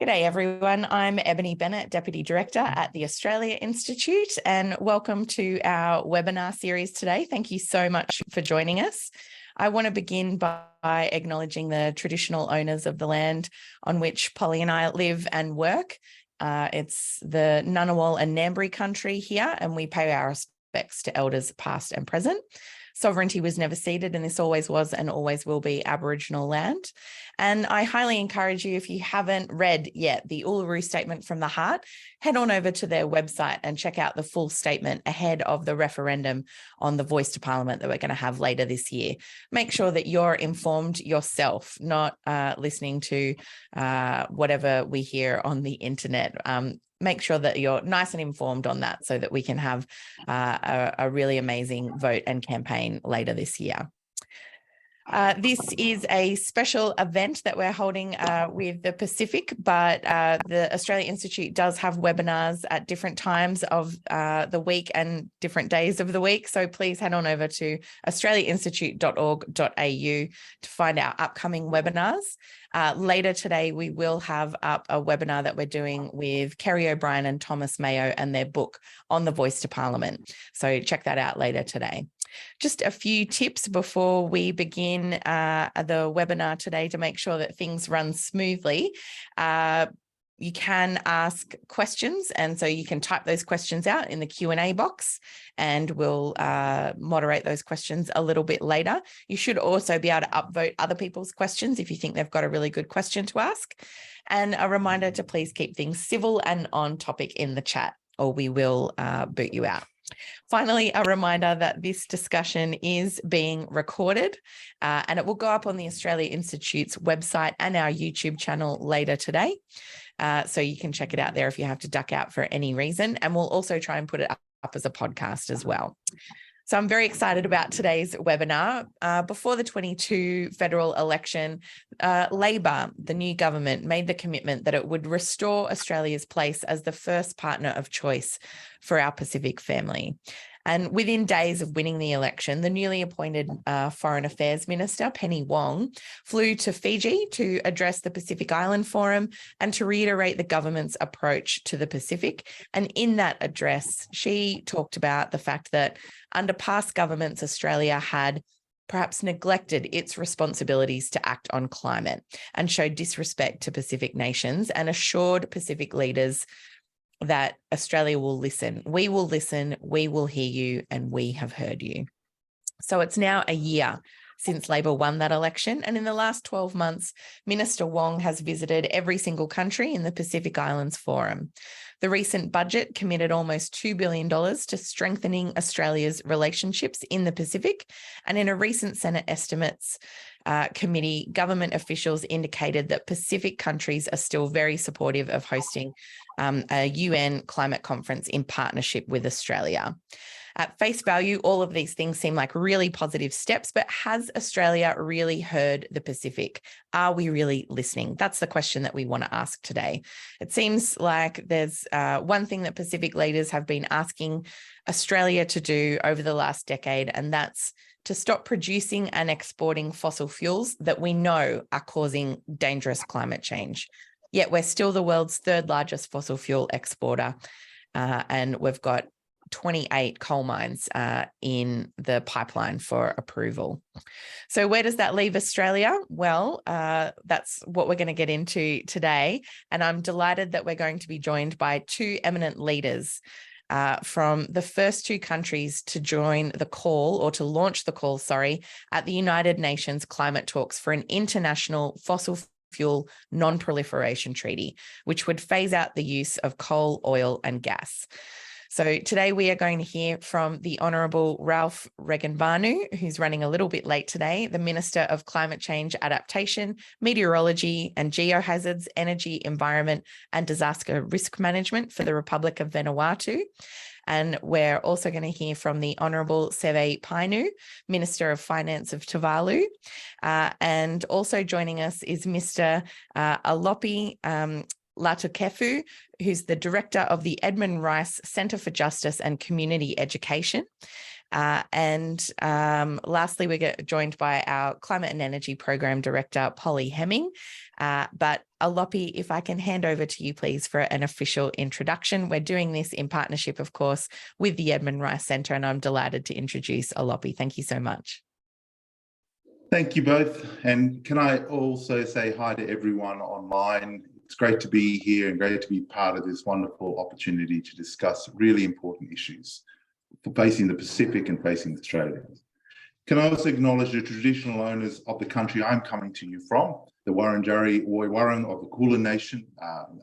G'day everyone, I'm Ebony Bennett, Deputy Director at the Australia Institute, and welcome to our webinar series today. Thank you so much for joining us. I want to begin by acknowledging the traditional owners of the land on which Polly and I live and work. It's the Ngunnawal and Ngambri country here, and we pay our respects to elders past and present. Sovereignty was never ceded, and this always was and always will be Aboriginal land. And I highly encourage you, if you haven't read yet the Uluru Statement from the Heart, head on over to their website and check out the full statement ahead of the referendum on the Voice to Parliament that we're going to have later this year. Make sure that you're informed yourself, not listening to whatever we hear on the internet. Make sure that you're nice and informed on that so that we can have a really amazing vote and campaign later this year. This is a special event that we're holding with the Pacific, but the Australia Institute does have webinars at different times of the week and different days of the week. So please head on over to australiainstitute.org.au to find our upcoming webinars. Later today, we will have up a webinar that we're doing with Kerry O'Brien and Thomas Mayo and their book on the Voice to Parliament. So check that out later today. Just a few tips before we begin the webinar today to make sure that things run smoothly. You can ask questions, and so you can type those questions out in the Q&A box, and we'll moderate those questions a little bit later. You should also be able to upvote other people's questions if you think they've got a really good question to ask. And a reminder to please keep things civil and on topic in the chat, or we will boot you out. Finally, a reminder that this discussion is being recorded and it will go up on the Australia Institute's website and our YouTube channel later today. So you can check it out there if you have to duck out for any reason. And we'll also try and put it up as a podcast as well. So I'm very excited about today's webinar. Before the 22 federal election, Labor, the new government, made the commitment that it would restore Australia's place as the first partner of choice for our Pacific family. And within days of winning the election, the newly appointed Foreign Affairs Minister, Penny Wong, flew to Fiji to address the Pacific Island Forum and to reiterate the government's approach to the Pacific. And in that address, she talked about the fact that under past governments, Australia had perhaps neglected its responsibilities to act on climate and showed disrespect to Pacific nations, and assured Pacific leaders that Australia will listen. We will listen, we will hear you, and we have heard you. So it's now a year since Labor won that election, and in the last 12 months, Minister Wong has visited every single country in the Pacific Islands Forum. The recent budget committed almost $2 billion to strengthening Australia's relationships in the Pacific, and in a recent Senate estimates committee, government officials indicated that Pacific countries are still very supportive of hosting a UN climate conference in partnership with Australia. At face value, all of these things seem like really positive steps, but has Australia really heard the Pacific? Are we really listening? That's the question that we want to ask today. It seems like there's one thing that Pacific leaders have been asking Australia to do over the last decade, and that's to stop producing and exporting fossil fuels that we know are causing dangerous climate change. Yet we're still the world's third largest fossil fuel exporter, and we've got 28 coal mines in the pipeline for approval. So where does that leave Australia? Well, that's what we're going to get into today. And I'm delighted that we're going to be joined by two eminent leaders from the first two countries to join the call, or to launch the call, at the United Nations climate talks for an international fossil fuel non-proliferation treaty, which would phase out the use of coal, oil, and gas. So today we are going to hear from the Honourable Ralph Regenvanu, who's running a little bit late today, the Minister of Climate Change, Adaptation, Meteorology and Geo-hazards, Energy, Environment and Disaster Risk Management for the Republic of Vanuatu. And we're also going to hear from the Honourable Seve Paeniu, Minister of Finance of Tuvalu. And also joining us is Mr. Alopi Latukefu, who's the Director of the Edmund Rice Centre for Justice and Community Education. Lastly, we get joined by our Climate and Energy Program Director, Polly Hemming. But Alopi, if I can hand over to you, please, for an official introduction. We're doing this in partnership, of course, with the Edmund Rice Centre, and I'm delighted to introduce Alopi. Thank you so much. Thank you both. And can I also say hi to everyone online? It's great to be here and great to be part of this wonderful opportunity to discuss really important issues for facing the Pacific and facing Australia. Can I also acknowledge the traditional owners of the country I'm coming to you from, the Wurundjeri Woi-wurrung of the Kulin Nation,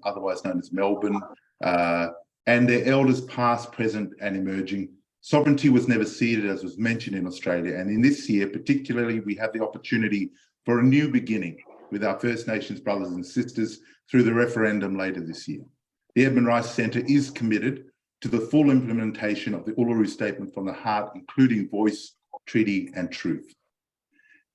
otherwise known as Melbourne, and their elders past, present and emerging. Sovereignty was never ceded, as was mentioned, in Australia. And in this year, particularly, we have the opportunity for a new beginning with our First Nations brothers and sisters through the referendum later this year. The Edmund Rice Centre is committed to the full implementation of the Uluru Statement from the Heart, including voice, treaty and truth.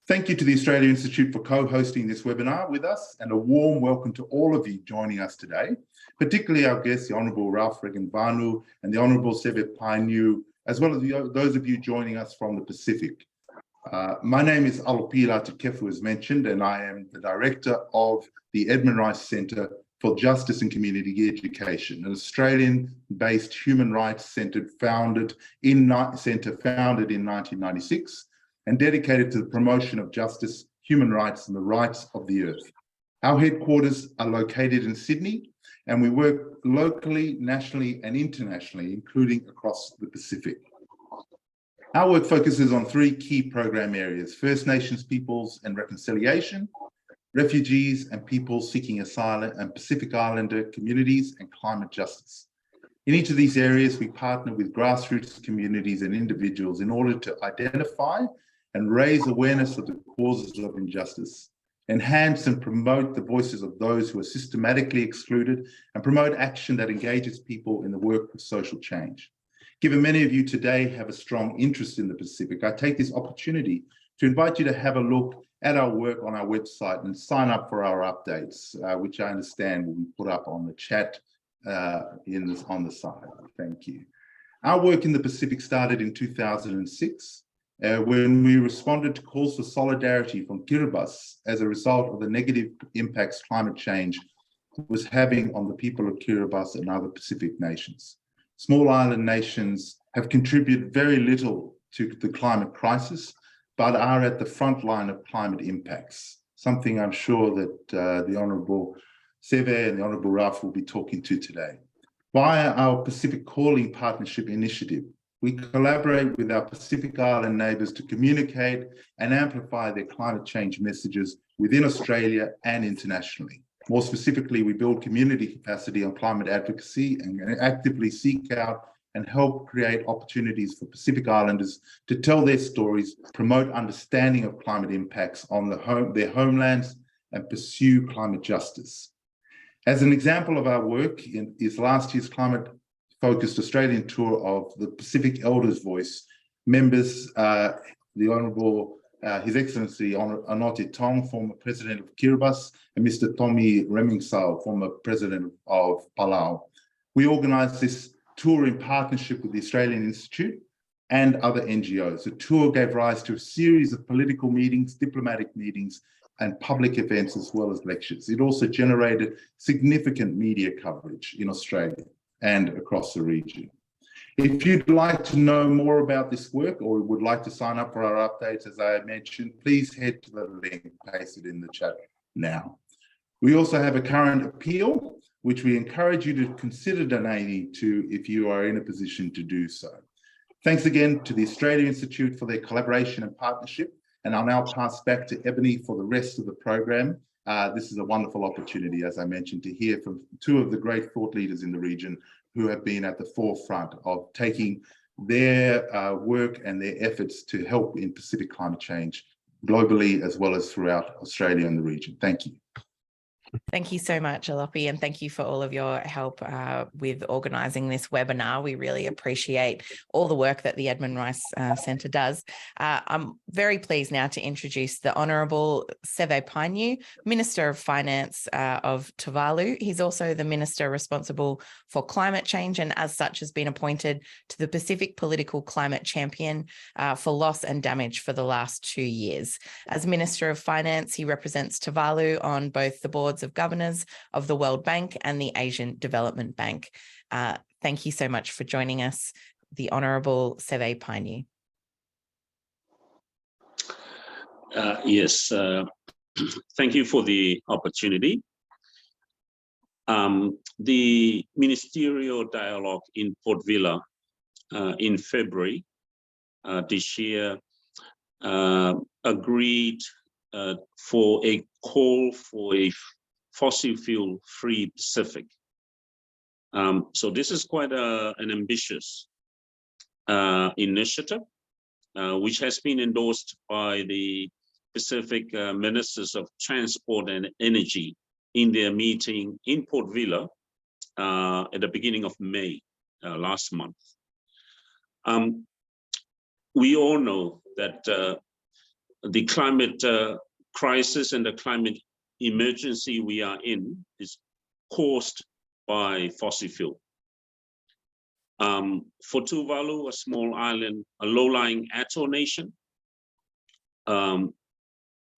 Thank you to the Australia Institute for co-hosting this webinar with us, and a warm welcome to all of you joining us today, particularly our guests, the Honourable Ralph Regenvanu and the Honourable Seve Paeniu, as well as those of you joining us from the Pacific. My name is Alopila Tukefu, as mentioned, and I am the Director of the Edmund Rice Centre for Justice and Community Education, an Australian-based human rights centre founded in 1996 and dedicated to the promotion of justice, human rights and the rights of the earth. Our headquarters are located in Sydney, and we work locally, nationally and internationally, including across the Pacific. Our work focuses on three key program areas: First Nations peoples and reconciliation, refugees and people seeking asylum, and Pacific Islander communities and climate justice. In each of these areas, we partner with grassroots communities and individuals in order to identify and raise awareness of the causes of injustice, enhance and promote the voices of those who are systematically excluded, and promote action that engages people in the work of social change. Given many of you today have a strong interest in the Pacific, I take this opportunity to invite you to have a look at our work on our website and sign up for our updates, which I understand will be put up on the chat on the side. Thank you. Our work in the Pacific started in 2006 when we responded to calls for solidarity from Kiribati as a result of the negative impacts climate change was having on the people of Kiribati and other Pacific nations. Small island nations have contributed very little to the climate crisis, but are at the front line of climate impacts, something I'm sure that the Honourable Seve and the Honourable Ralph will be talking to today. Via our Pacific Calling Partnership Initiative, we collaborate with our Pacific Island neighbours to communicate and amplify their climate change messages within Australia and internationally. More specifically, we build community capacity on climate advocacy and actively seek out and help create opportunities for Pacific Islanders to tell their stories, promote understanding of climate impacts on their homelands, and pursue climate justice. As an example of our work is last year's climate-focused Australian tour of the Pacific Elders' Voice. Members, the Honourable His Excellency Anote Tong, former President of Kiribati, and Mr. Tommy Remingsau, former President of Palau. We organised this tour in partnership with the Australian Institute and other NGOs. The tour gave rise to a series of political meetings, diplomatic meetings, and public events, as well as lectures. It also generated significant media coverage in Australia and across the region. If you'd like to know more about this work or would like to sign up for our updates, as I mentioned, please head to the link pasted in the chat now. We also have a current appeal, which we encourage you to consider donating to if you are in a position to do so. Thanks again to the Australia Institute for their collaboration and partnership, and I'll now pass back to Ebony for the rest of the program. This is a wonderful opportunity, as I mentioned, to hear from two of the great thought leaders in the region who have been at the forefront of taking their work and their efforts to help in Pacific climate change globally, as well as throughout Australia and the region. Thank you. Thank you so much, Alopi, and thank you for all of your help with organising this webinar. We really appreciate all the work that the Edmund Rice Centre does. I'm very pleased now to introduce the Honourable Seve Paeniu, Minister of Finance of Tuvalu. He's also the Minister responsible for climate change, and as such has been appointed to the Pacific Political Climate Champion for loss and damage for the last 2 years. As Minister of Finance, he represents Tuvalu on both the boards of governors of the World Bank and the Asian Development Bank. Thank you so much for joining us, the Honourable Seve Paeniu. Yes, thank you for the opportunity. The ministerial dialogue in Port Vila in February this year agreed for a call for a fossil fuel-free Pacific. So this is quite an ambitious initiative, which has been endorsed by the Pacific Ministers of Transport and Energy in their meeting in Port Vila at the beginning of May last month. We all know that the climate crisis and the climate emergency we are in is caused by fossil fuel. For Tuvalu, a small island, a low-lying atoll nation,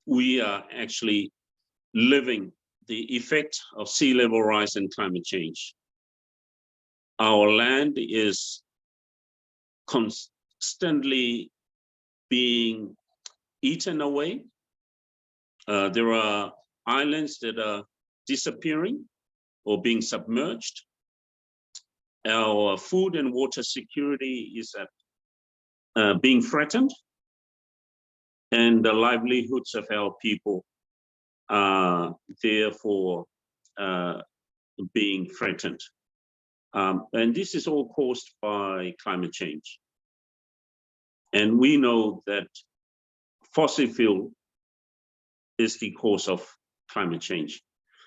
we are actually living the effect of sea level rise and climate change. Our land is constantly being eaten away. There are islands that are disappearing or being submerged. Our food and water security is being threatened, and the livelihoods of our people are therefore being threatened. And this is all caused by climate change. And we know that fossil fuel is the cause of climate change.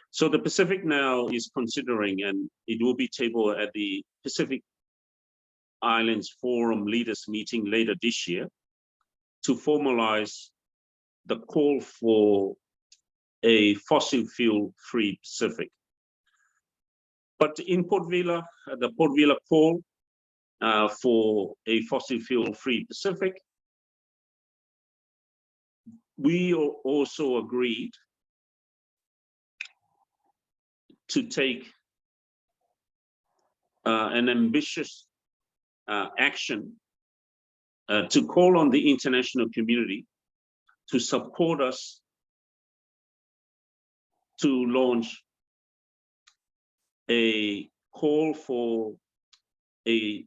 So the Pacific now is considering, and it will be tabled at the Pacific Islands Forum Leaders Meeting later this year, to formalize the call for a fossil fuel-free Pacific. But in Port Vila, the Port Vila call for a fossil fuel-free Pacific, we also agreed to take an ambitious action to call on the international community to support us to launch a call for a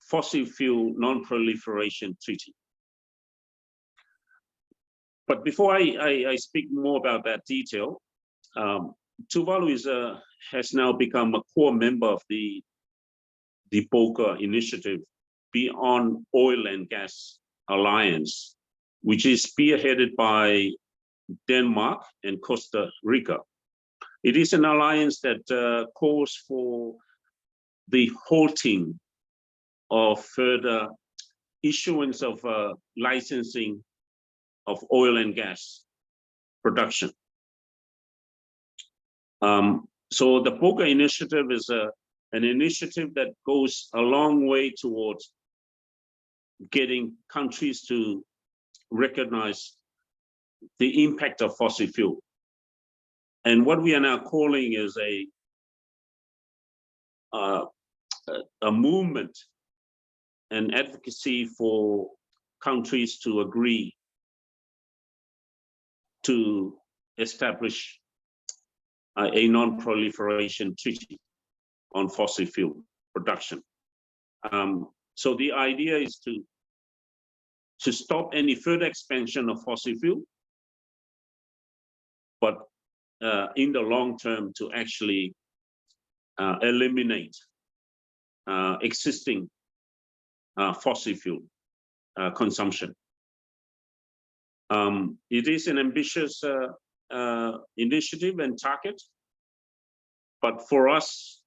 fossil fuel non-proliferation treaty. But before I speak more about that detail, Tuvalu has now become a core member of the POCA initiative, Beyond Oil and Gas Alliance, which is spearheaded by Denmark and Costa Rica. It is an alliance that calls for the halting of further issuance of licensing of oil and gas production. So the POCA initiative is an initiative that goes a long way towards getting countries to recognize the impact of fossil fuel. And what we are now calling is a movement and advocacy for countries to agree to establish a non-proliferation treaty on fossil fuel production. So the idea is to stop any further expansion of fossil fuel, but in the long term to actually eliminate existing fossil fuel consumption. It is an ambitious initiative and target, But for us,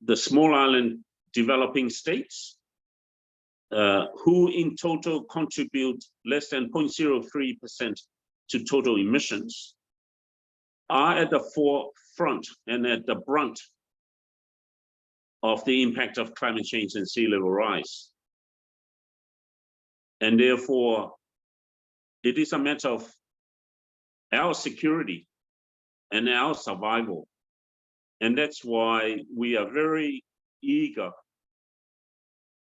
the small island developing states, who in total contribute less than 0.03% to total emissions, are at the forefront and at the brunt of the impact of climate change and sea level rise. And therefore, it is a matter of our security and our survival. And that's why we are very eager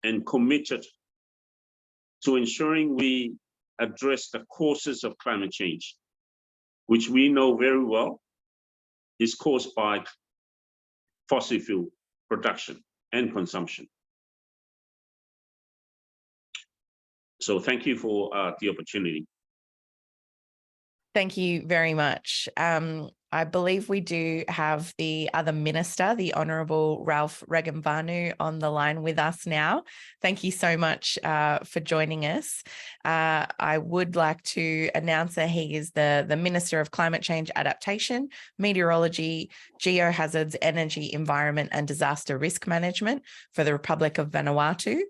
and committed to ensuring we address the causes of climate change, which we know very well is caused by fossil fuel production and consumption. So thank you for the opportunity. Thank you very much. I believe we do have the other minister, the Honourable Ralph Regenvanu, on the line with us now. Thank you so much for joining us. I would like to announce that he is the Minister of Climate Change, Adaptation, Meteorology, Geo-hazards, Energy, Environment and Disaster Risk Management for the Republic of Vanuatu.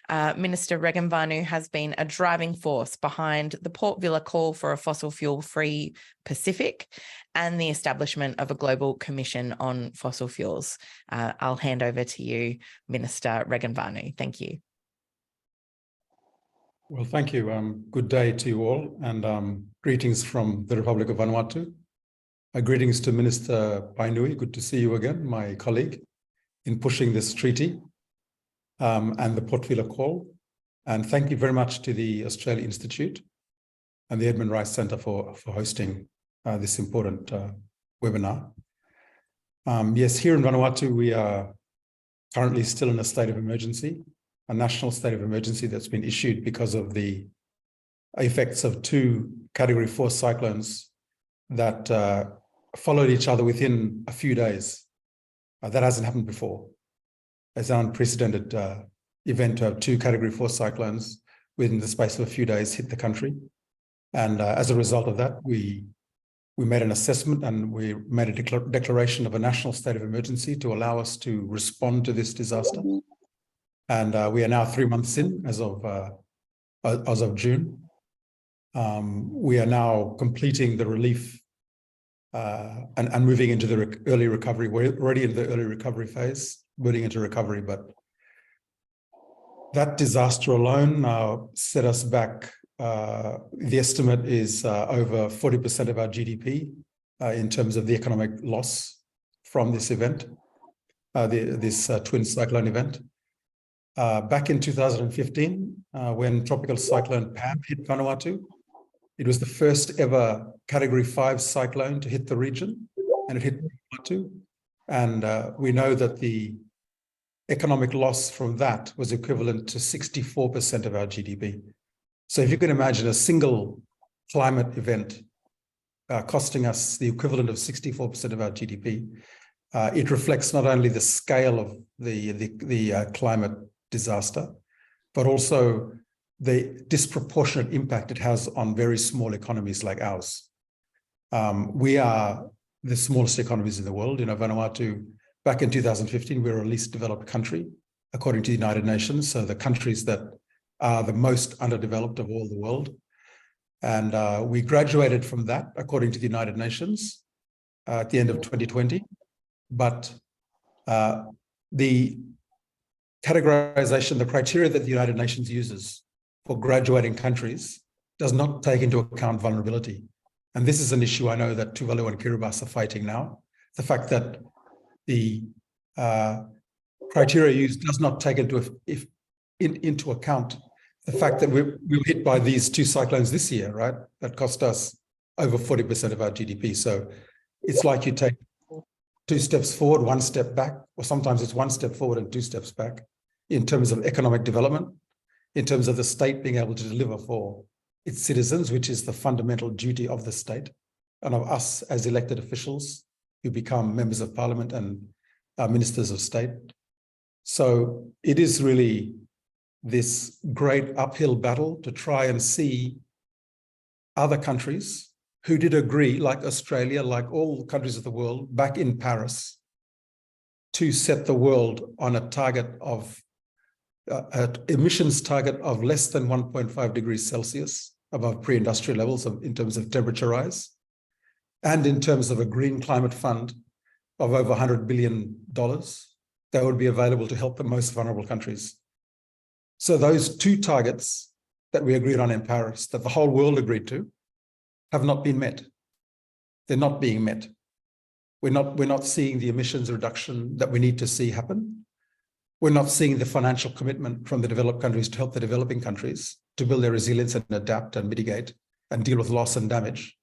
Minister Regenvanu has been a driving force behind the Port Vila call for a fossil fuel-free Pacific and the establishment of a global commission on fossil fuels. I'll hand over to you, Minister Regenvanu. Thank you. Well, thank you. Good day to you all, and greetings from the Republic of Vanuatu. Greetings to Minister Paeniu. Good to see you again, my colleague, in pushing this treaty. And the Port Vila call. And thank you very much to the Australia Institute and the Edmund Rice Centre for hosting this important webinar. Yes, here in Vanuatu, we are currently still in a state of emergency, a national state of emergency that's been issued because of the effects of 2 Category 4 cyclones that followed each other within a few days. That hasn't happened before. It's an unprecedented event to have 2 Category 4 cyclones within the space of a few days hit the country. And as a result of that, we made an assessment and we made a declaration of a national state of emergency to allow us to respond to this disaster. And we are now 3 months in as of June. We are now completing the relief and moving into the early recovery. We're already in the early recovery phase, moving into recovery, but that disaster alone set us back. The estimate is over 40% of our GDP in terms of the economic loss from this event, this twin cyclone event. Back in 2015, when Tropical Cyclone Pam hit Vanuatu, it was the first ever Category 5 cyclone to hit the region, and it hit Vanuatu. And we know that the economic loss from that was equivalent to 64% of our GDP. So if you can imagine a single climate event costing us the equivalent of 64% of our GDP, it reflects not only the scale of the climate disaster, but also the disproportionate impact it has on very small economies like ours. We are the smallest economies in the world. Vanuatu, back in 2015, we were a least developed country, according to the United Nations. So the countries that are the most underdeveloped of all the world. And we graduated from that, according to the United Nations, at the end of 2020. But the categorization, the criteria that the United Nations uses for graduating countries does not take into account vulnerability. And this is an issue I know that Tuvalu and Kiribati are fighting now. The fact that the criteria used does not take into account the fact that we were hit by these 2 cyclones this year, right? That cost us over 40% of our GDP. So it's like you take 2 steps forward, 1 step back, or sometimes it's 1 step forward and 2 steps back in terms of economic development, in terms of the state being able to deliver for its citizens, which is the fundamental duty of the state and of us as elected officials who become members of parliament and ministers of state. So it is really this great uphill battle to try and see other countries who did agree, like Australia, like all countries of the world, back in Paris, to set the world on a target of emissions target of less than 1.5 degrees Celsius above pre-industrial levels in terms of temperature rise, and in terms of a green climate fund of over $100 billion that would be available to help the most vulnerable countries. So those two targets that we agreed on in Paris, that the whole world agreed to, have not been met. They're not being met. We're not seeing the emissions reduction that we need to see happen. We're not seeing the financial commitment from the developed countries to help the developing countries to build their resilience and adapt and mitigate and deal with loss and damage.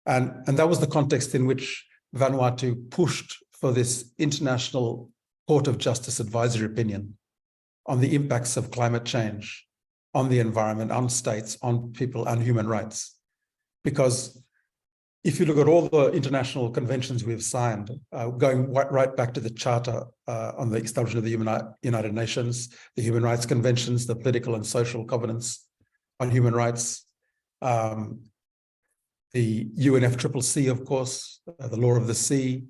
And that was the context in which Vanuatu pushed for this International Court of Justice advisory opinion on the impacts of climate change, on the environment, on states, on people, and human rights. Because if you look at all the international conventions we've signed, going right back to the Charter on the establishment of the United Nations, the Human Rights Conventions, the political and social covenants on human rights, the UNFCCC, of course, the Law of the Sea,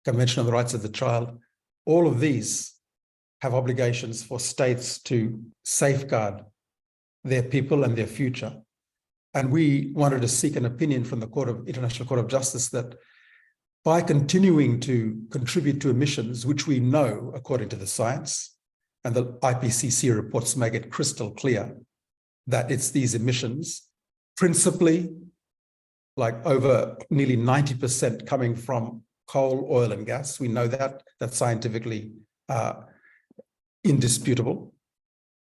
Convention on the Rights of the Child, all of these have obligations for states to safeguard their people and their future. And we wanted to seek an opinion from the International Court of Justice that by continuing to contribute to emissions, which we know, according to the science, and the IPCC reports make it crystal clear that it's these emissions, principally like over nearly 90% coming from coal, oil, and gas. We know that, that's scientifically indisputable.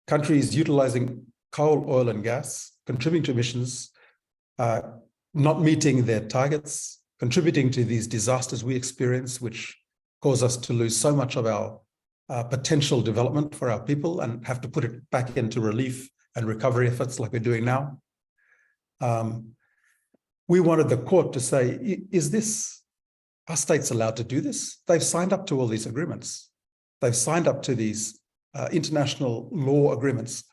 Countries utilizing coal, oil, and gas, contributing to emissions, not meeting their targets, contributing to these disasters we experience, which cause us to lose so much of our potential development for our people and have to put it back into relief and recovery efforts like we're doing now. We wanted the court to say, are states allowed to do this? They've signed up to all these agreements. They've signed up to these international law agreements.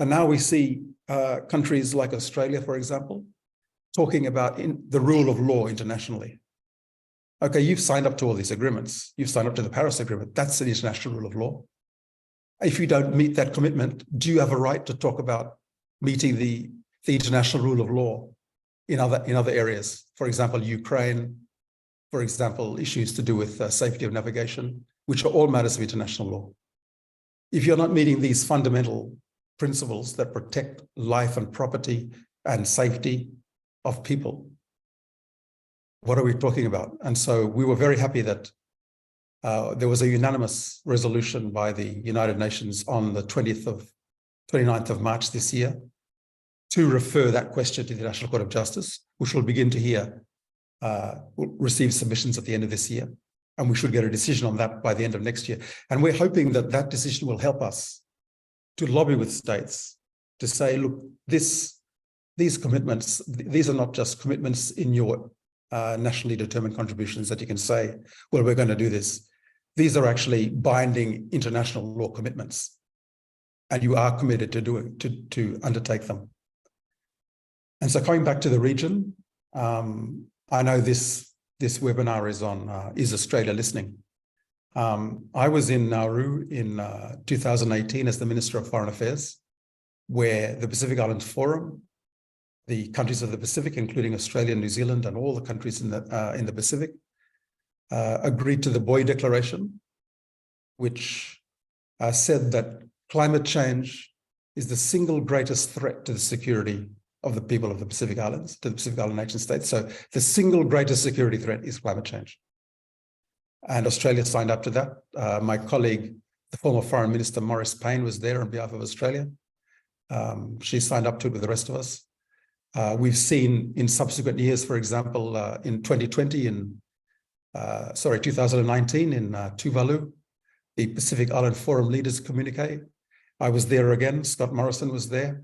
And now we see countries like Australia, for example, talking about the rule of law internationally. Okay, you've signed up to all these agreements. You've signed up to the Paris Agreement. That's an international rule of law. If you don't meet that commitment, do you have a right to talk about meeting the international rule of law in other areas? For example, Ukraine, for example, issues to do with safety of navigation, which are all matters of international law. If you're not meeting these fundamental principles that protect life and property and safety of people, what are we talking about? And so we were very happy that there was a unanimous resolution by the United Nations on the 29th of March this year to refer that question to the International Court of Justice, which will begin to will receive submissions at the end of this year. And we should get a decision on that by the end of next year. And we're hoping that that decision will help us to lobby with states to say, look, these commitments, these are not just commitments in your nationally determined contributions that you can say, well, we're going to do this. These are actually binding international law commitments, and you are committed to undertake them. And so coming back to the region, I know this webinar is on Is Australia Listening? I was in Nauru in 2018 as the Minister of Foreign Affairs, where the Pacific Islands Forum, the countries of the Pacific, including Australia and New Zealand and all the countries in the Pacific, agreed to the Boy Declaration, which said that climate change is the single greatest threat to the security of the people of the Pacific Islands, to the Pacific Island nation states. So the single greatest security threat is climate change. And Australia signed up to that. My colleague, the former Foreign Minister, Maurice Payne, was there on behalf of Australia. She signed up to it with the rest of us. We've seen in subsequent years, for example, in 2019 in Tuvalu, the Pacific Island Forum Leaders Communique. I was there again. Scott Morrison was there.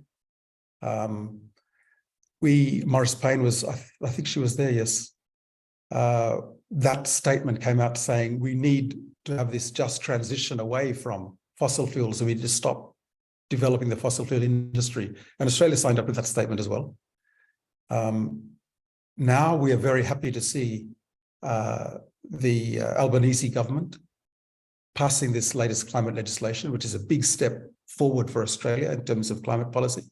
Maurice Payne was, I think she was there, yes. That statement came out saying we need to have this just transition away from fossil fuels and we need to stop developing the fossil fuel industry. And Australia signed up with that statement as well. Now we are very happy to see the Albanese government passing this latest climate legislation, which is a big step forward for Australia in terms of climate policy.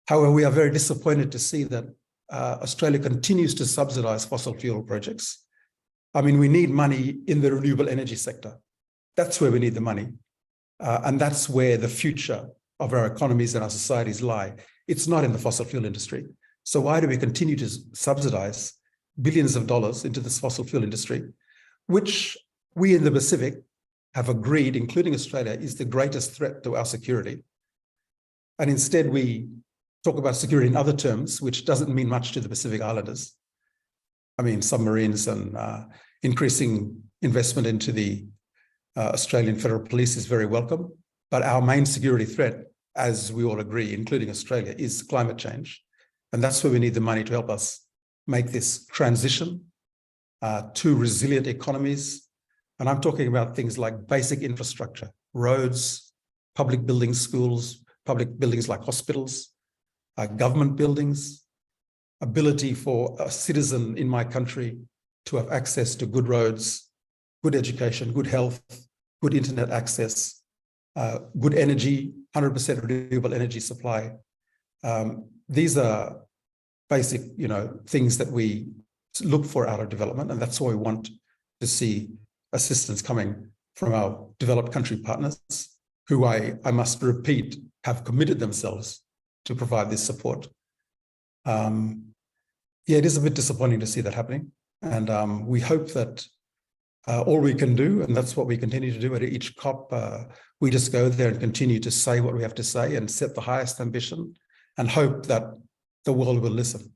However, we are very disappointed to see that Australia continues to subsidise fossil fuel projects. I mean, we need money in the renewable energy sector. That's where we need the money. And that's where the future of our economies and our societies lie. It's not in the fossil fuel industry. So why do we continue to subsidise billions of dollars into this fossil fuel industry, which we in the Pacific have agreed, including Australia, is the greatest threat to our security? And instead we talk about security in other terms, which doesn't mean much to the Pacific Islanders. I mean, submarines and increasing investment into the Australian Federal Police is very welcome, but our main security threat, as we all agree, including Australia, is climate change. And that's where we need the money to help us make this transition to resilient economies. And I'm talking about things like basic infrastructure, roads, public buildings, schools, public buildings like hospitals, government buildings, ability for a citizen in my country to have access to good roads, good education, good health, good internet access, good energy, 100% renewable energy supply. These are basic, things that we look for out of development, and that's why we want to see assistance coming from our developed country partners, who I must repeat, have committed themselves to provide this support. It is a bit disappointing to see that happening, and we hope that all we can do, and that's what we continue to do at each COP, we just go there and continue to say what we have to say and set the highest ambition and hope that the world will listen.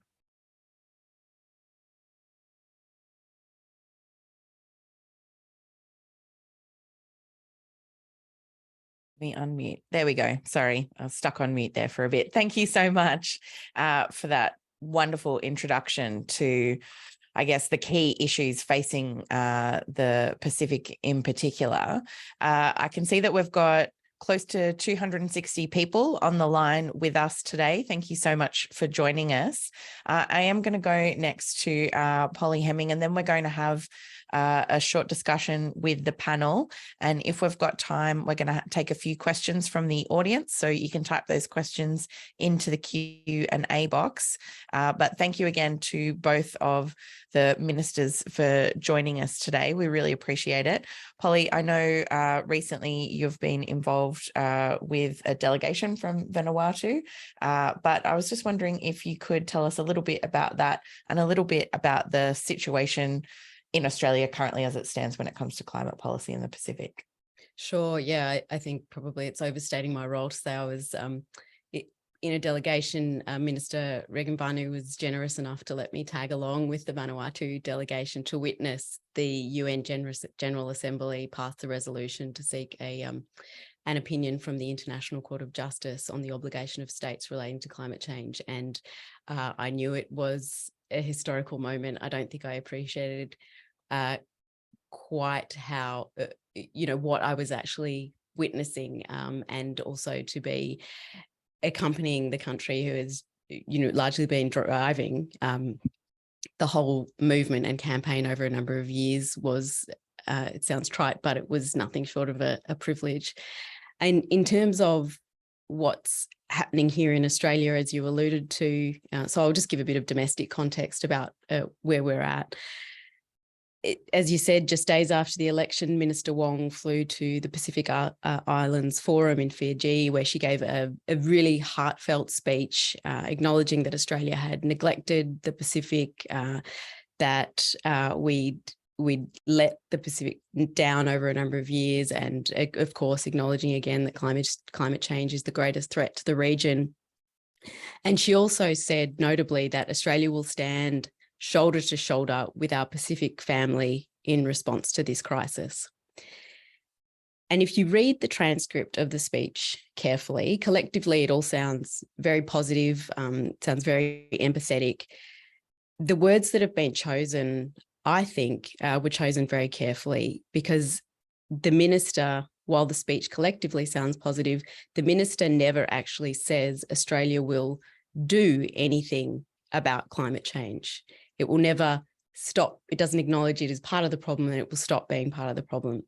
Me unmute. There we go. Sorry, I was stuck on mute there for a bit. Thank you so much for that wonderful introduction to, I guess, the key issues facing the Pacific in particular. I can see that we've got close to 260 people on the line with us today. Thank you so much for joining us. I am going to go next to Polly Hemming, and then we're going to have a short discussion with the panel. And if we've got time, we're going to take a few questions from the audience. So you can type those questions into the Q&A box. But thank you again to both of the ministers for joining us today. We really appreciate it. Polly, I know recently you've been involved with a delegation from Vanuatu, but I was just wondering if you could tell us a little bit about that and a little bit about the situation in Australia currently as it stands when it comes to climate policy in the Pacific. Sure. Yeah, I think probably it's overstating my role to say I was in a delegation. Minister Regenvanu was generous enough to let me tag along with the Vanuatu delegation to witness the UN General Assembly pass the resolution to seek an opinion from the International Court of Justice on the obligation of states relating to climate change. And I knew it was a historical moment. I don't think I appreciated quite how, what I was actually witnessing, and also to be accompanying the country who has, largely been driving the whole movement and campaign over a number of years was, it sounds trite, but it was nothing short of a privilege. And in terms of what's happening here in Australia, as you alluded to, so I'll just give a bit of domestic context about where we're at. As you said, just days after the election, Minister Wong flew to the Pacific Islands Forum in Fiji, where she gave a really heartfelt speech acknowledging that Australia had neglected the Pacific, that we'd let the Pacific down over a number of years, and of course acknowledging again that climate change is the greatest threat to the region. And she also said notably that Australia will stand shoulder to shoulder with our Pacific family in response to this crisis. And if you read the transcript of the speech carefully, collectively it all sounds very positive, sounds very empathetic. The words that have been chosen, I think, were chosen very carefully, because the minister, while the speech collectively sounds positive, the minister never actually says Australia will do anything about climate change. It will never stop. It doesn't acknowledge it as part of the problem, and it will stop being part of the problem.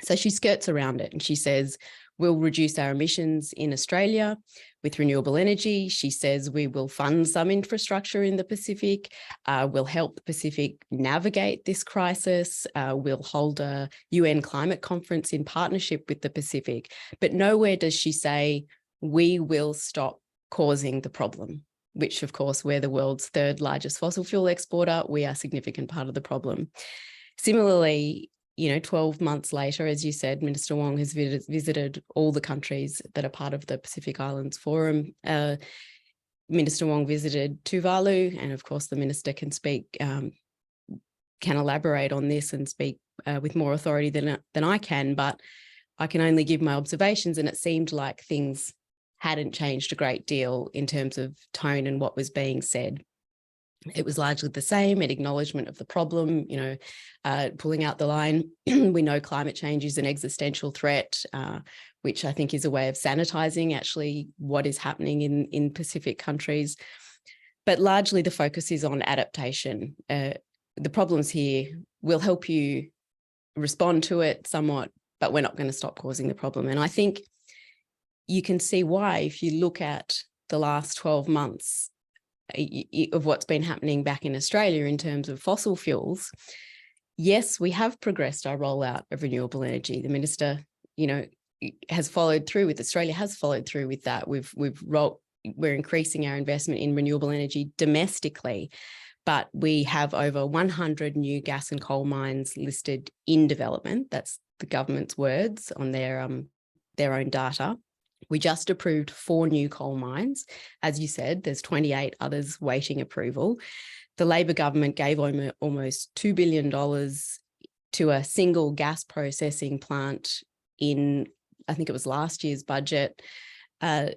So she skirts around it and she says, we'll reduce our emissions in Australia with renewable energy. She says we will fund some infrastructure in the Pacific. We'll help the Pacific navigate this crisis. We'll hold a UN climate conference in partnership with the Pacific. But nowhere does she say we will stop causing the problem, which of course we're the world's third largest fossil fuel exporter. We are a significant part of the problem. Similarly, 12 months later, as you said, Minister Wong has visited all the countries that are part of the Pacific Islands Forum. Minister Wong visited Tuvalu, and of course the minister can speak, can elaborate on this and speak with more authority than I can, but I can only give my observations, and it seemed like things hadn't changed a great deal in terms of tone and what was being said. It was largely the same, an acknowledgement of the problem, pulling out the line. We know climate change is an existential threat, which I think is a way of sanitizing actually what is happening in Pacific countries. But largely the focus is on adaptation. The problems here will help you respond to it somewhat, but we're not going to stop causing the problem. And I think you can see why if you look at the last 12 months of what's been happening back in Australia in terms of fossil fuels. Yes, we have progressed our rollout of renewable energy. The minister, has followed through with, Australia has followed through with that. We're increasing our investment in renewable energy domestically, but we have over 100 new gas and coal mines listed in development. That's the government's words on their own data. We just approved 4 new coal mines. As you said, there's 28 others waiting approval. The Labor government gave almost $2 billion to a single gas processing plant in, I think it was last year's budget, a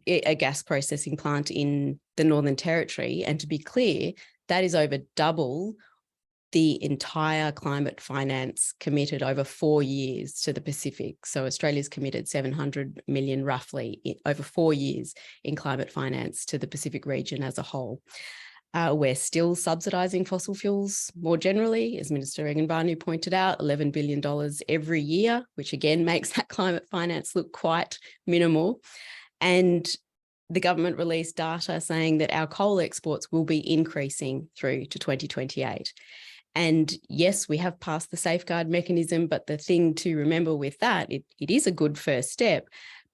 gas processing plant in the Northern Territory. And to be clear, that is over double the entire climate finance committed over 4 years to the Pacific. So Australia's committed 700 million roughly over 4 years in climate finance to the Pacific region as a whole. We're still subsidising fossil fuels more generally, as Minister Regenvanu pointed out, $11 billion every year, which again makes that climate finance look quite minimal. And the government released data saying that our coal exports will be increasing through to 2028. And yes, we have passed the safeguard mechanism, but the thing to remember with that, it is a good first step,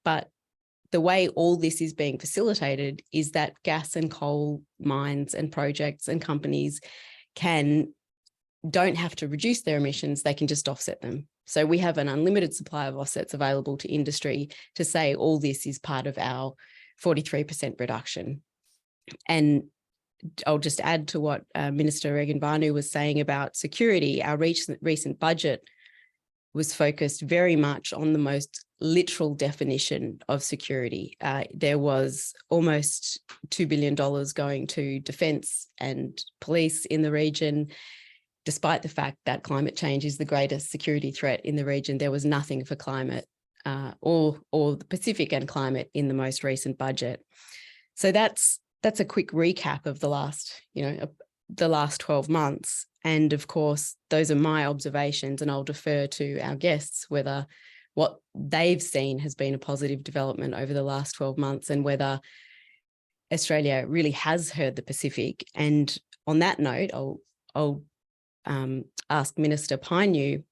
but the way all this is being facilitated is that gas and coal mines and projects and companies don't have to reduce their emissions, they can just offset them. So we have an unlimited supply of offsets available to industry to say all this is part of our 43% reduction. And I'll just add to what Minister Regenvanu was saying about security. Our recent budget was focused very much on the most literal definition of security. There was almost $2 billion going to defence and police in the region. Despite the fact that climate change is the greatest security threat in the region, there was nothing for climate or the Pacific and climate in the most recent budget. So that's a quick recap of the last 12 months. And of course, those are my observations, and I'll defer to our guests whether what they've seen has been a positive development over the last 12 months and whether Australia really has heard the Pacific. And on that note, I'll ask Minister Paeniu.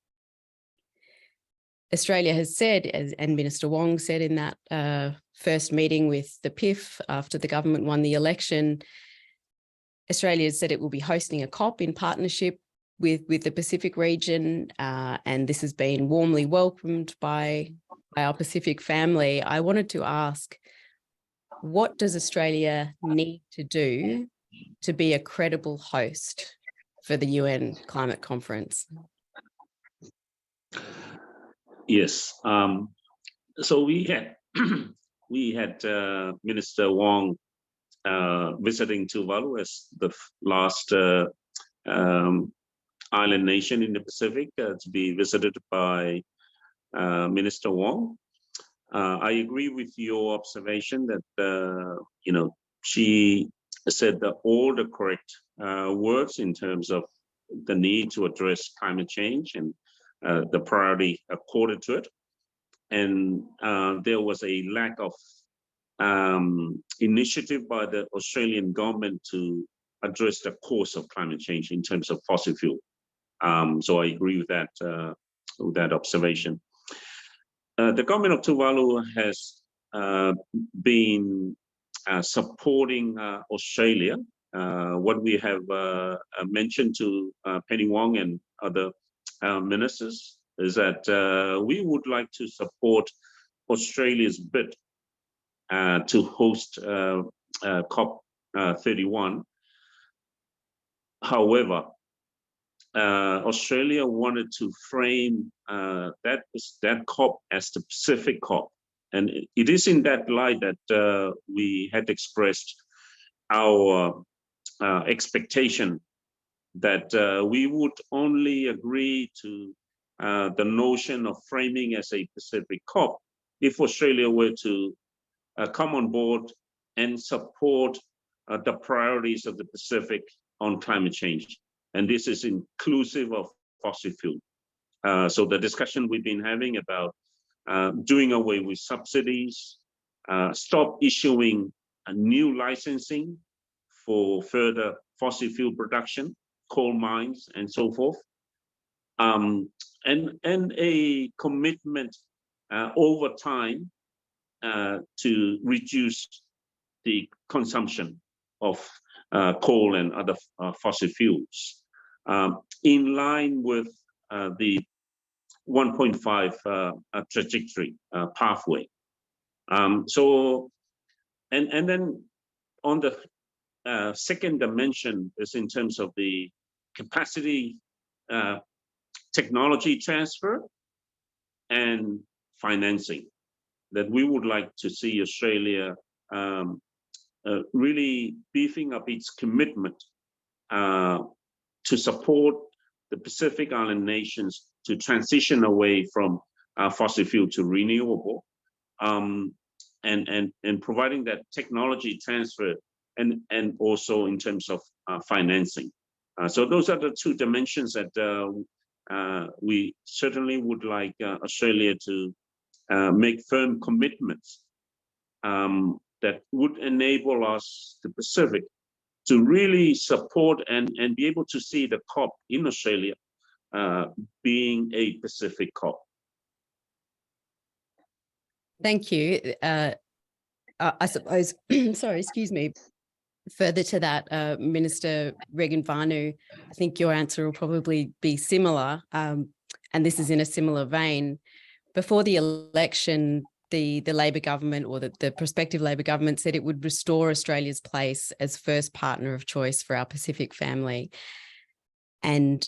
Australia has said, and Minister Wong said in that first meeting with the PIF after the government won the election, Australia has said it will be hosting a COP in partnership with the Pacific region, and this has been warmly welcomed by our Pacific family. I wanted to ask, what does Australia need to do to be a credible host for the UN climate conference? Yes. So we had Minister Wong visiting Tuvalu as the last island nation in the Pacific to be visited by Minister Wong. I agree with your observation that she said all the correct words in terms of the need to address climate change and the priority accorded to it. And there was a lack of initiative by the Australian government to address the cause of climate change in terms of fossil fuel. So I agree with that observation. The government of Tuvalu has been supporting Australia. What we have mentioned to Penny Wong and other ministers is that we would like to support Australia's bid to host COP31. However, Australia wanted to frame that COP as the Pacific COP. And it is in that light that we had expressed our expectation that we would only agree to the notion of framing as a Pacific COP if Australia were to come on board and support the priorities of the Pacific on climate change. And this is inclusive of fossil fuel. So the discussion we've been having about doing away with subsidies, stop issuing a new licensing for further fossil fuel production, coal mines, and so forth, and a commitment over time to reduce the consumption of coal and other fossil fuels, in line with the 1.5 trajectory pathway. So, and then on the second dimension is in terms of the capacity technology transfer and financing, that we would like to see Australia really beefing up its commitment to support the Pacific Island nations to transition away from fossil fuel to renewable, and providing that technology transfer and also in terms of financing. So those are the two dimensions that we certainly would like Australia to make firm commitments that would enable us, the Pacific, to really support and be able to see the COP in Australia being a Pacific COP. Thank you. I suppose, sorry, excuse me. Further to that, Minister Regenvanu, I think your answer will probably be similar, and this is in a similar vein. Before the election, the Labor government or the prospective Labor government said it would restore Australia's place as first partner of choice for our Pacific family. And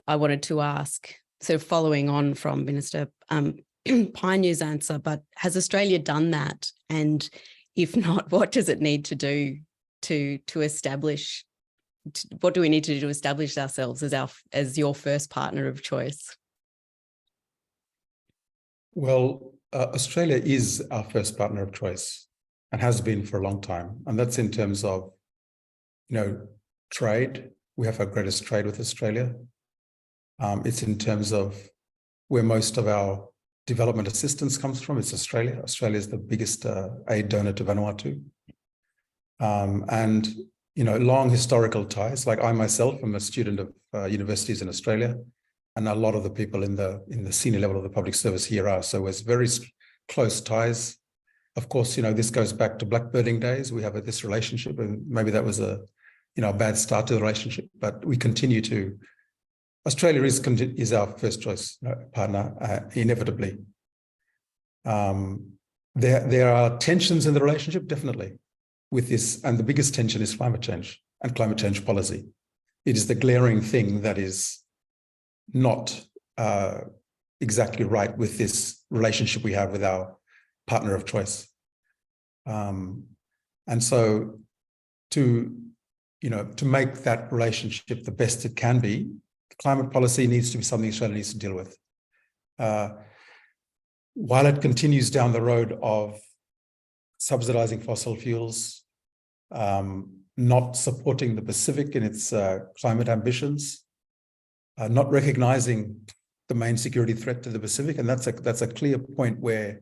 I wanted to ask, sort of following on from Minister Paeniu's answer, but has Australia done that? And if not, what does it need to do to establish, what do we need to do to establish ourselves as your first partner of choice? Well, Australia is our first partner of choice and has been for a long time. And that's in terms of, trade. We have our greatest trade with Australia. It's in terms of where most of our development assistance comes from. It's Australia. Australia is the biggest aid donor to Vanuatu. And, long historical ties. Like I myself am a student of universities in Australia, and a lot of the people in the senior level of the public service here are. So it's very close ties. Of course, this goes back to blackbirding days. We have this relationship, and maybe that was a bad start to the relationship, but we continue to. Australia is our first choice partner, inevitably. There are tensions in the relationship, definitely, with this, and the biggest tension is climate change and climate change policy. It is the glaring thing that is not exactly right with this relationship we have with our partner of choice. And so to make that relationship the best it can be, climate policy needs to be something Australia needs to deal with. While it continues down the road of subsidizing fossil fuels, not supporting the Pacific in its climate ambitions, not recognizing the main security threat to the Pacific. And that's a clear point where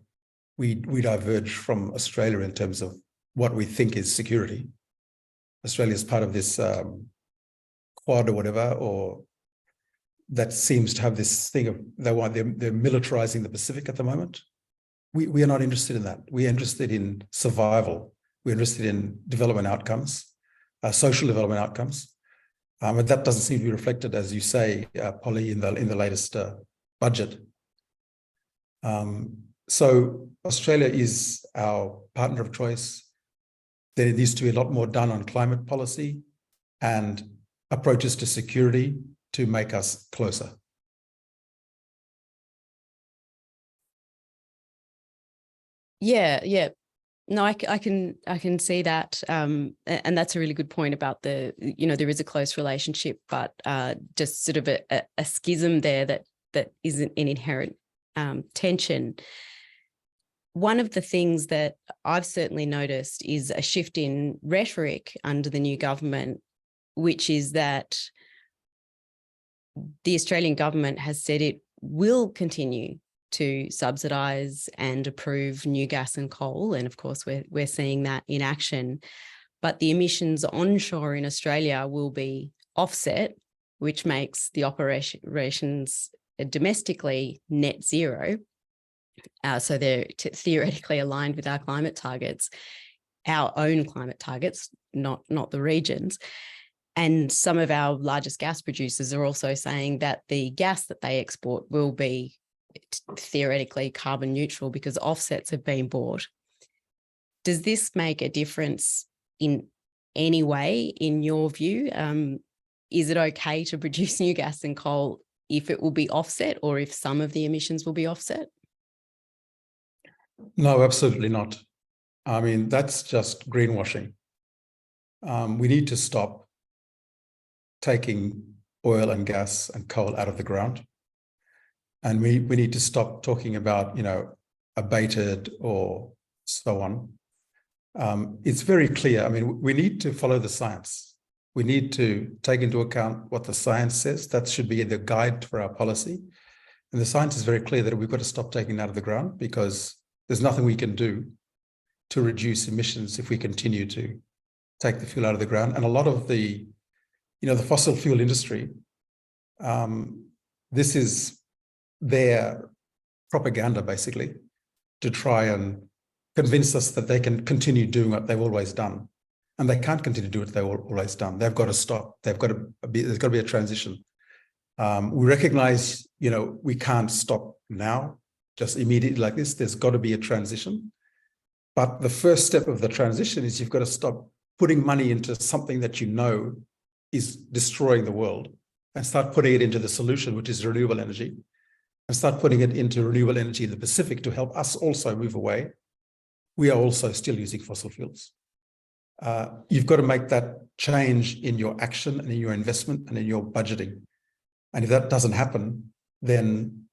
we diverge from Australia in terms of what we think is security. Australia is part of this Quad or whatever, or that seems to have this thing of they're militarizing the Pacific at the moment. We are not interested in that. We're interested in survival. We're interested in development outcomes, social development outcomes. And that doesn't seem to be reflected, as you say, Polly, in the latest budget. So Australia is our partner of choice. There needs to be a lot more done on climate policy and approaches to security to make us closer. Yeah. No, I can see that, and that's a really good point about there is a close relationship, but just sort of a schism there that isn't an inherent tension. One of the things that I've certainly noticed is a shift in rhetoric under the new government, which is that the Australian government has said it will continue to subsidise and approve new gas and coal. And of course, we're seeing that in action. But the emissions onshore in Australia will be offset, which makes the operations domestically net zero. So they're theoretically aligned with our climate targets, our own climate targets, not the regions. And some of our largest gas producers are also saying that the gas that they export will be theoretically carbon neutral because offsets have been bought. Does this make a difference in any way, in your view? Is it okay to produce new gas and coal if it will be offset, or if some of the emissions will be offset? No, absolutely not. I mean, that's just greenwashing. We need to stop taking oil and gas and coal out of the ground. And we need to stop talking about, abated or so on. It's very clear. I mean, we need to follow the science. We need to take into account what the science says. That should be the guide for our policy. And the science is very clear that we've got to stop taking it out of the ground because there's nothing we can do to reduce emissions if we continue to take the fuel out of the ground. And a lot of the fossil fuel industry, this is their propaganda, basically, to try and convince us that they can continue doing what they've always done. And they can't continue to do what they've always done. They've got to stop. There's got to be a transition. We recognize, we can't stop now, just immediately like this. There's got to be a transition. But the first step of the transition is you've got to stop putting money into something that is destroying the world and start putting it into the solution, which is renewable energy, and start putting it into renewable energy in the Pacific to help us also move away. We are also still using fossil fuels. You've got to make that change in your action and in your investment and in your budgeting. And if that doesn't happen, then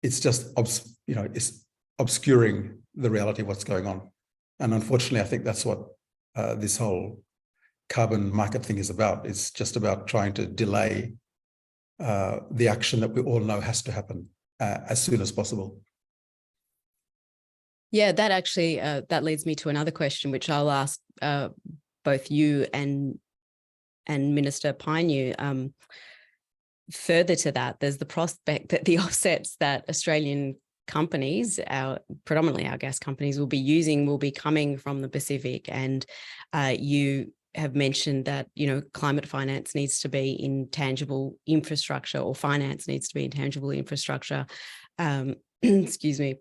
it's just, it's obscuring the reality of what's going on. And unfortunately, I think that's what this whole carbon market thing is about. It's just about trying to delay the action that we all know has to happen as soon as possible. Yeah, that actually, that leads me to another question, which I'll ask both you and Minister Paeniu. Further to that, there's the prospect that the offsets that Australian companies, predominantly our gas companies, will be using will be coming from the Pacific. And you have mentioned that, climate finance needs to be in tangible infrastructure, or finance needs to be in tangible infrastructure. Excuse me.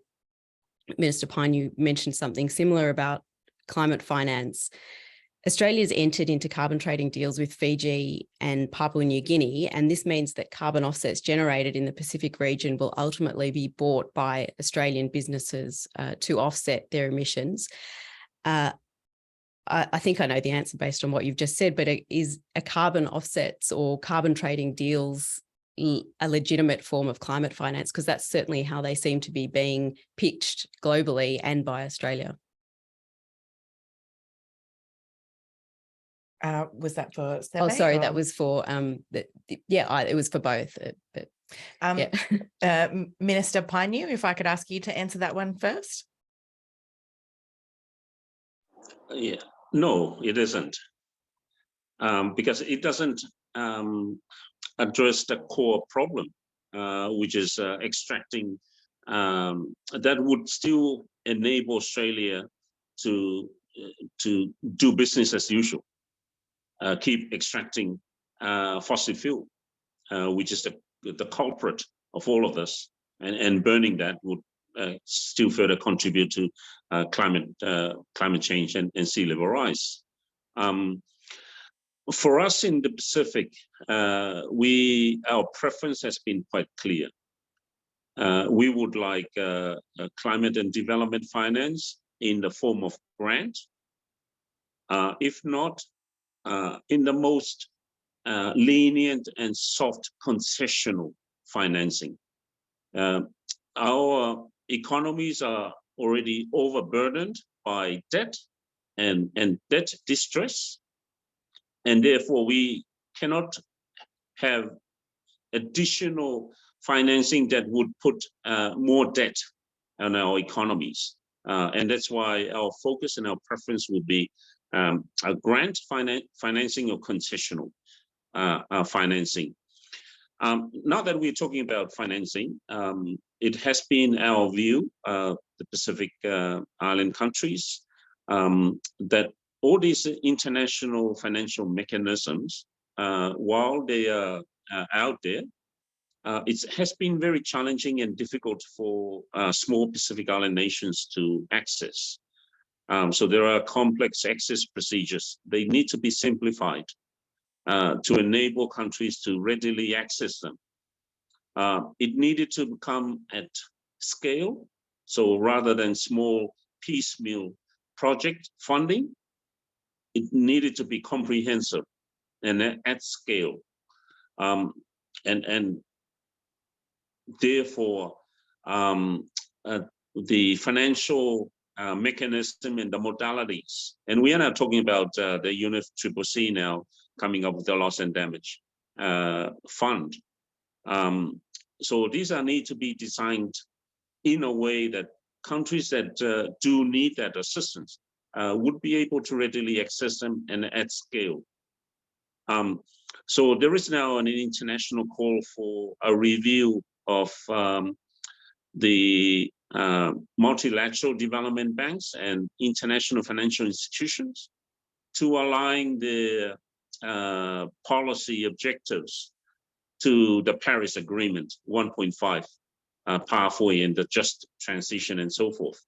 Minister Paeniu mentioned something similar about climate finance. Australia's entered into carbon trading deals with Fiji and Papua New Guinea, and this means that carbon offsets generated in the Pacific region will ultimately be bought by Australian businesses to offset their emissions. I think I know the answer based on what you've just said, but is a carbon offsets or carbon trading deals a legitimate form of climate finance? Because that's certainly how they seem to be being pitched globally and by Australia. Was that for Seve? Oh, sorry, or? that was for it was for both. But yeah. Minister Paeniu, if I could ask you to answer that one first. Yeah, no, it isn't, because it doesn't address the core problem, which is extracting. That would still enable Australia to do business as usual, keep extracting fossil fuel, which is the culprit of all of this, and burning that would still further contribute to climate change and sea level rise. For us in the Pacific, our preference has been quite clear. We would like climate and development finance in the form of grant, if not in the most lenient and soft concessional financing. Our economies are already overburdened by debt and debt distress, and therefore we cannot have additional financing that would put more debt on our economies. And that's why our focus and our preference would be a grant financing or concessional financing. Now that we're talking about financing, it has been our view, the Pacific Island countries, that all these international financial mechanisms, while they are out there, it has been very challenging and difficult for small Pacific Island nations to access. So there are complex access procedures. They need to be simplified to enable countries to readily access them. It needed to come at scale. So rather than small piecemeal project funding, it needed to be comprehensive and at scale. And therefore, the financial mechanism and the modalities, and we are now talking about the UNFCCC now coming up with the loss and damage fund. So these need to be designed in a way that countries that do need that assistance would be able to readily access them and at scale. So there is now an international call for a review of the multilateral development banks and international financial institutions to align the policy objectives to the Paris Agreement 1.5 pathway and the just transition and so forth.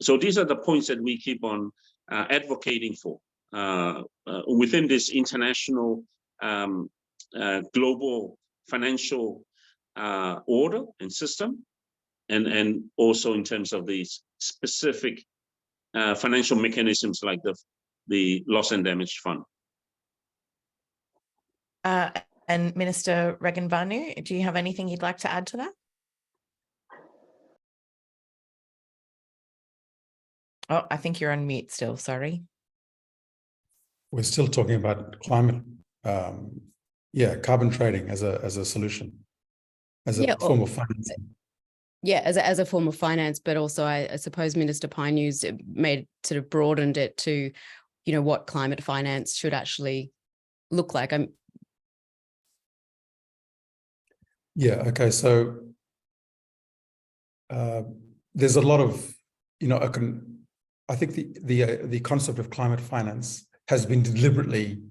So these are the points that we keep on advocating for within this international global financial order and system, and also in terms of these specific financial mechanisms like the loss and damage fund. And Minister Regenvanu, do you have anything you'd like to add to that? Oh, I think you're on mute still, sorry. We're still talking about climate, carbon trading as a solution, as a form of financing. Yeah, as a form of finance, but also I suppose Minister Painiu's sort of broadened it to, what climate finance should actually look like. Yeah, okay, so there's a lot of, I think the concept of climate finance has been deliberately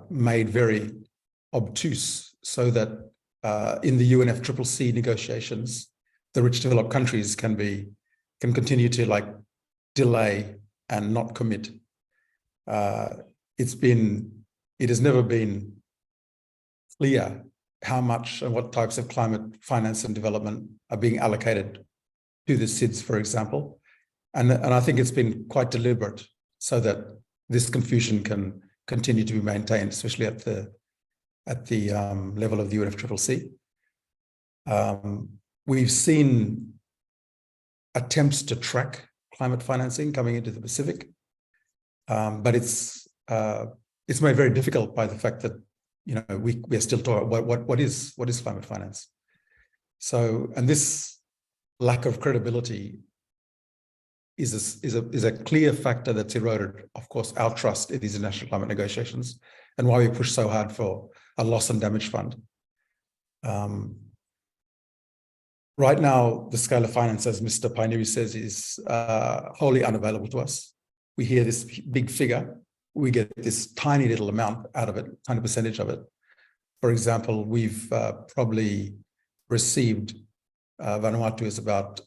made very obtuse so that in the UNFCCC negotiations, the rich developed countries can continue to delay and not commit. It has never been clear how much and what types of climate finance and development are being allocated to the SIDS, for example. And I think it's been quite deliberate so that this confusion can continue to be maintained, especially at the level of the UNFCCC. We've seen attempts to track climate financing coming into the Pacific, but it's it's made very difficult by the fact that, you know, we are still talking about what is climate finance. So, and this lack of credibility is a clear factor that's eroded, of course, our trust in these international climate negotiations, and why we push so hard for a loss and damage fund. Right now, the scale of finance, as Mr. Paeniu says, is wholly unavailable to us. We hear this big figure, we get this tiny little amount out of it, tiny percentage of it. For example, we've probably received, Vanuatu is about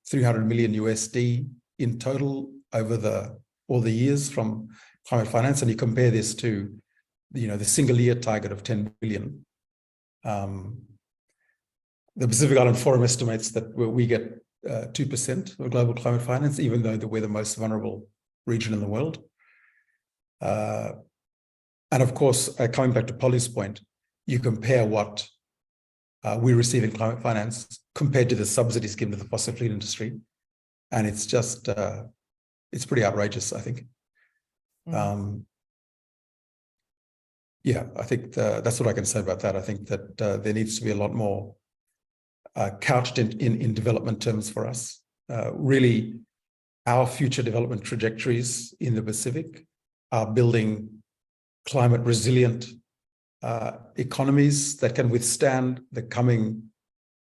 300 million USD in total over all the years from climate finance, and you compare this to, you know, the single year target of 10 billion. The Pacific Island Forum estimates that we get 2% of global climate finance, even though we're the most vulnerable region in the world. And of course, coming back to Polly's point, you compare what we receive in climate finance compared to the subsidies given to the fossil fuel industry, and it's just, it's pretty outrageous, I think. Yeah, I think that's what I can say about that. I think that there needs to be a lot more couched in development terms for us. Really, our future development trajectories in the Pacific are building climate resilient economies that can withstand the coming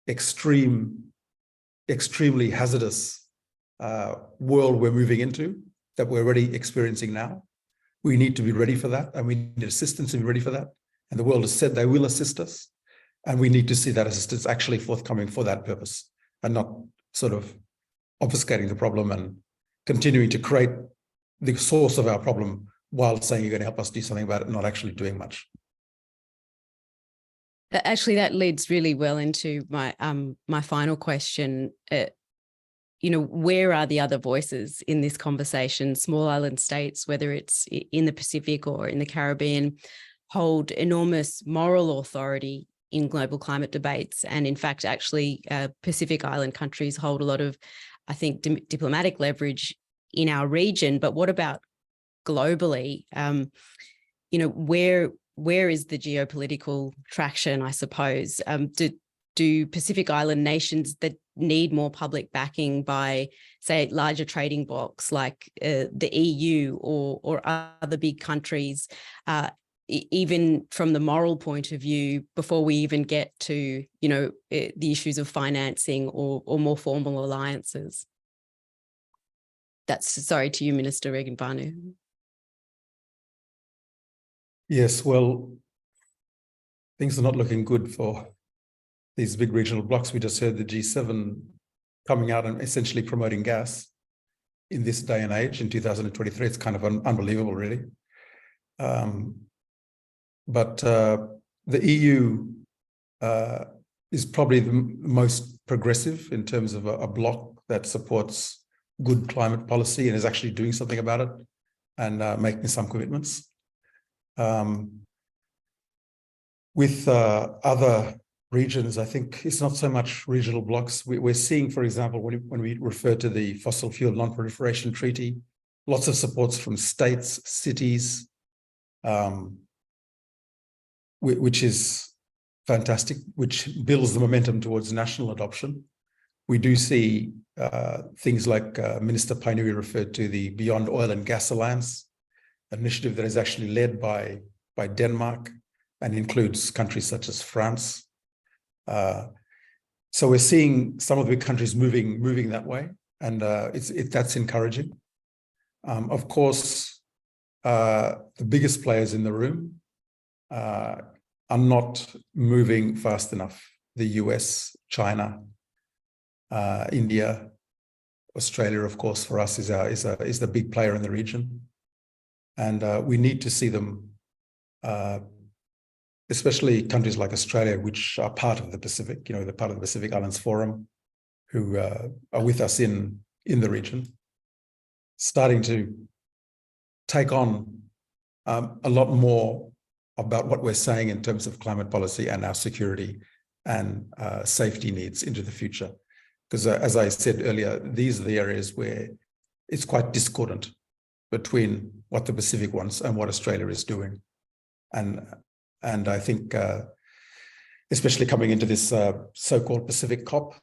extremely hazardous world we're moving into, that we're already experiencing now. We need to be ready for that, and we need assistance to be ready for that. And the world has said they will assist us, and we need to see that assistance actually forthcoming for that purpose, and not sort of obfuscating the problem and continuing to create the source of our problem while saying you're going to help us do something about it, not actually doing much. Actually, that leads really well into my my final question. You know, where are the other voices in this conversation? Small island states, whether it's in the Pacific or in the Caribbean, hold enormous moral authority in global climate debates. And in fact, actually, Pacific Island countries hold a lot of, I think, diplomatic leverage in our region. But what about globally? You know, where is the geopolitical traction, I suppose? Do Pacific Island nations that need more public backing by, say, larger trading blocs like the EU or other big countries, even from the moral point of view, before we even get to, you know, the issues of financing or more formal alliances? That's, sorry, to you, Minister Regenvanu. Yes, well, things are not looking good for these big regional blocs. We just heard the G7 coming out and essentially promoting gas in this day and age in 2023. It's kind of unbelievable, really. But the EU is probably the most progressive in terms of a bloc that supports good climate policy and is actually doing something about it and making some commitments. With other regions, I think it's not so much regional blocs. We're seeing, for example, when we refer to the Fossil Fuel Non-Proliferation Treaty, lots of supports from states, cities, which is fantastic, which builds the momentum towards national adoption. We do see things like Minister Paeniu referred to the Beyond Oil and Gas Alliance, an initiative that is actually led by Denmark and includes countries such as France. So we're seeing some of the big countries moving that way, and that's encouraging. Of course, the biggest players in the room are not moving fast enough. The US, China, India, Australia, of course, for us is the big player in the region, and we need to see them. Especially countries like Australia, which are part of the Pacific, you know, they're part of the Pacific Islands Forum, who are with us in the region, starting to take on a lot more about what we're saying in terms of climate policy and our security and safety needs into the future. Because as I said earlier, these are the areas where it's quite discordant. between what the Pacific wants and what Australia is doing. And I think, especially coming into this so-called Pacific COP,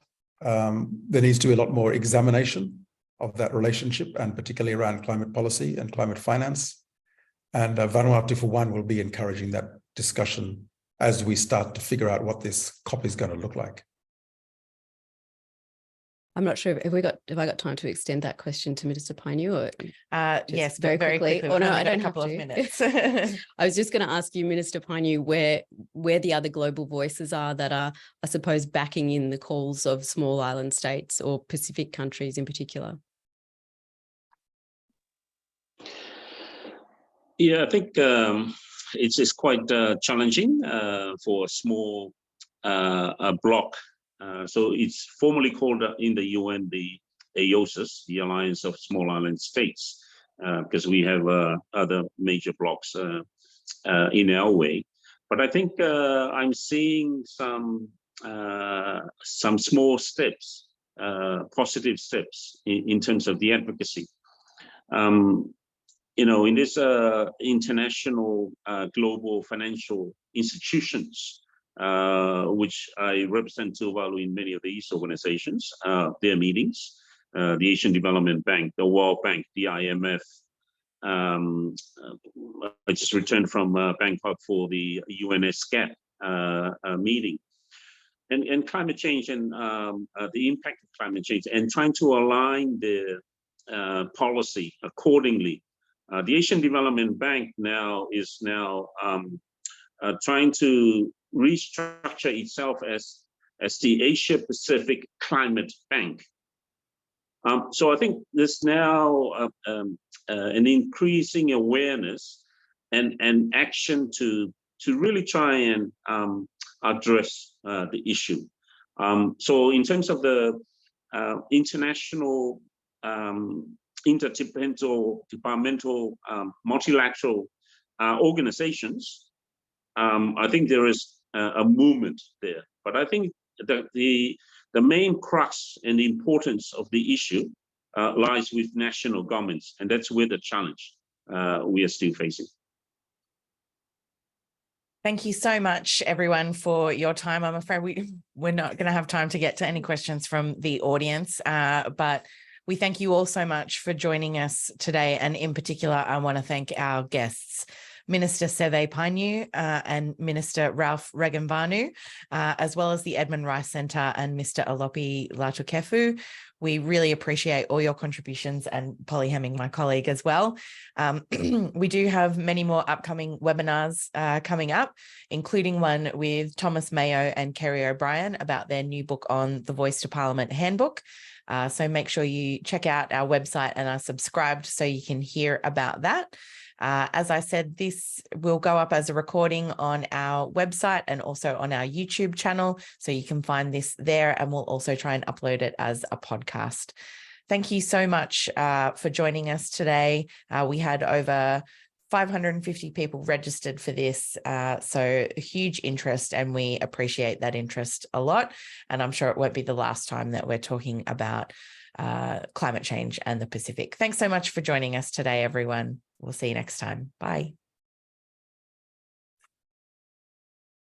there needs to be a lot more examination of that relationship, and particularly around climate policy and climate finance. And Vanuatu, for one, will be encouraging that discussion as we start to figure out what this COP is going to look like. I'm not sure if I got time to extend that question to Minister Paeniu, or yes, very quickly. Oh no, I don't a couple have of to. minutes. I was just going to ask you, Minister Paeniu, where the other global voices are that are, I suppose, backing in the calls of small island states or Pacific countries in particular. Yeah, I think it's quite challenging for a small bloc. So it's formally called in the UN the AOSIS, the Alliance of Small Island States, because we have other major blocs in our way. But I think I'm seeing some small steps, positive steps in terms of the advocacy. In this international global financial institutions, which I represent Tuvalu in many of these organizations, their meetings, the Asian Development Bank, the World Bank, the IMF. I just returned from Bangkok for the UNSCAP meeting. And climate change and the impact of climate change, and trying to align the policy accordingly. The Asian Development Bank is trying to restructure itself as the Asia Pacific Climate Bank. So I think there's now an increasing awareness and action to really try and address the issue. So in terms of the international interdepartmental multilateral organizations, I think there is a movement there. But I think that the main crux and the importance of the issue lies with national governments, and that's where the challenge we are still facing. Thank you so much, everyone, for your time. I'm afraid we're not going to have time to get to any questions from the audience, but we thank you all so much for joining us today. And in particular, I want to thank our guests, Minister Seve Paeniu and Minister Ralph Regenvanu, as well as the Edmund Rice Centre and Mr. Alopi Latukefu. We really appreciate all your contributions, and Polly Hemming, my colleague, as well. We do have many more upcoming webinars coming up, including one with Thomas Mayo and Kerry O'Brien about their new book on the Voice to Parliament Handbook. So make sure you check out our website and are subscribed so you can hear about that. As I said, this will go up as a recording on our website and also on our YouTube channel, so you can find this there, and we'll also try and upload it as a podcast. Thank you so much for joining us today. We had over 550 people registered for this, so huge interest, and we appreciate that interest a lot. And I'm sure it won't be the last time that we're talking about climate change and the Pacific. Thanks so much for joining us today, everyone. We'll see you next time. Bye.